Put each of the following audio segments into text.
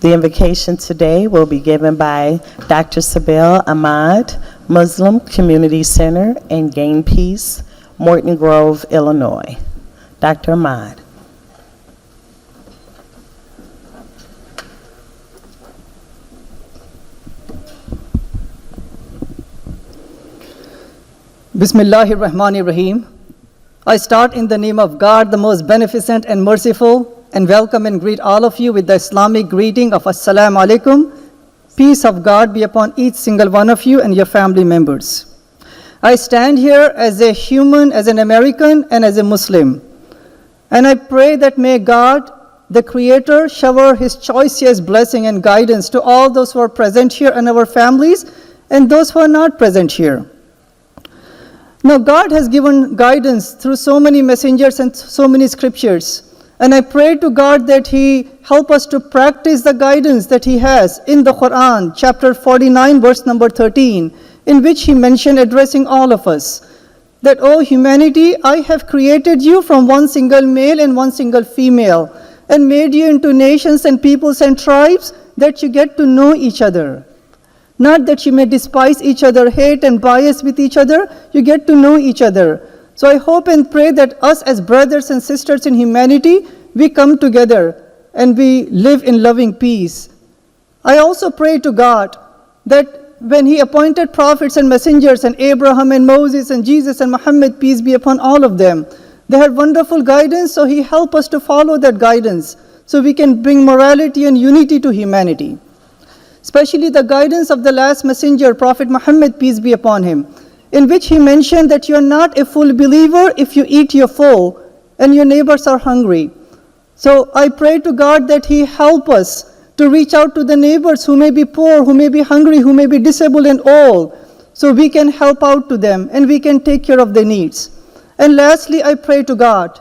The invocation today will be given by Dr. Sabeel Ahmed, Muslim Community Center in Gain Peace, Morton Grove, Illinois. Dr. Ahmed. Bismillah Ar-Rahman Ar-Raheem. I start in the name of God, the most beneficent and merciful, and welcome and greet all of you with the Islamic greeting of As-salamu alaykum. Peace of God be upon each single one of you and your family members. I stand here as a human, as an American, and as a Muslim. And I pray that may God, the Creator, shower His choicest blessing and guidance to all those who are present here and our families, and those who are not present here. Now, God has given guidance through so many messengers and so many scriptures. And I pray to God that He help us to practice the guidance that He has in the Quran, chapter 49, verse number 13, in which He mentioned addressing all of us, that, O humanity, I have created you from one single male and one single female, and made you into nations and peoples and tribes, that you get to know each other. Not that you may despise each other, hate and bias with each other, you get to know each other. So I hope and pray that us as brothers and sisters in humanity, we come together and we live in loving peace. I also pray to God that when He appointed prophets and messengers and Abraham and Moses and Jesus and Muhammad, peace be upon all of them, they had wonderful guidance, so He helped us to follow that guidance so we can bring morality and unity to humanity. Especially the guidance of the last messenger, Prophet Muhammad, peace be upon him, in which he mentioned that you are not a full believer if you eat your full and your neighbors are hungry. So I pray to God that He help us to reach out to the neighbors who may be poor, who may be hungry, who may be disabled and old, so we can help out to them and we can take care of their needs. And lastly, I pray to God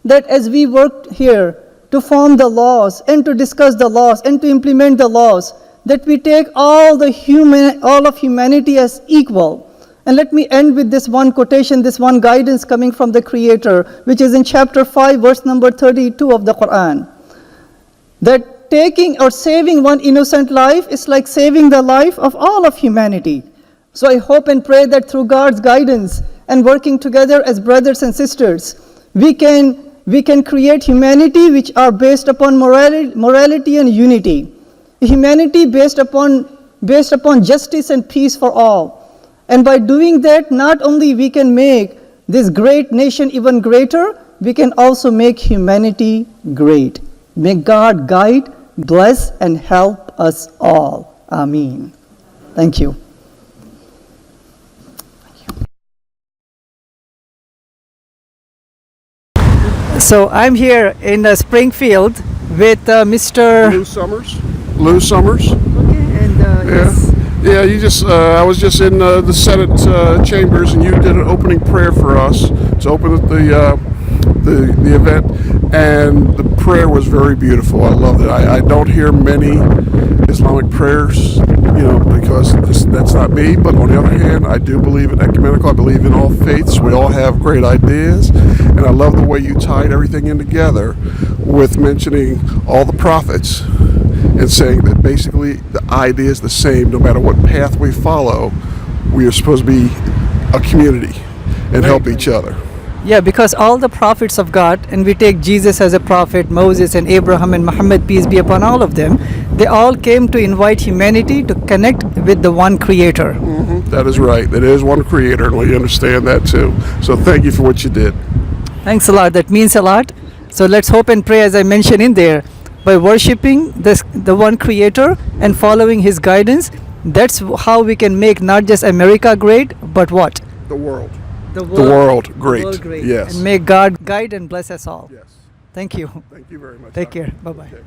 that as we work here to form the laws and to discuss the laws and to implement the laws, that we take all of humanity as equal. And let me end with this one quotation, this one guidance coming from the Creator, which is in chapter 5, verse number 32 of the Quran. That taking or saving one innocent life is like saving the life of all of humanity. So I hope and pray that through God's guidance and working together as brothers and sisters, we can create humanity which are based upon morality and unity. Humanity based upon justice and peace for all. And by doing that, not only we can make this great nation even greater, we can also make humanity great. May God guide, bless, and help us all. Ameen. Thank you. So I'm here in Springfield with Mr. Lou Summers. Okay, and yes. Yeah, I was just in the Senate chambers, and you did an opening prayer for us to open the event, and the prayer was very beautiful. I loved it. I don't hear many Islamic prayers, because that's not me, but on the other hand, I do believe in ecumenical. I believe in all faiths. We all have great ideas, and I love the way you tied everything in together with mentioning all the prophets and saying that basically the idea is the same. No matter what path we follow, we are supposed to be a community and help each other. Yeah, because all the prophets of God, and we take Jesus as a prophet, Moses and Abraham and Muhammad, peace be upon all of them, they all came to invite humanity to connect with the one Creator. Mm-hmm. That is right. There is one Creator, and we understand that too. So thank you for what you did. Thanks a lot. That means a lot. So let's hope and pray, as I mentioned in there, by worshiping the one Creator and following His guidance, that's how we can make not just America great, but what? The world. The world great. The world great. Yes. And may God guide and bless us all. Yes. Thank you. Thank you very much. Take care. Bye-bye. Okay.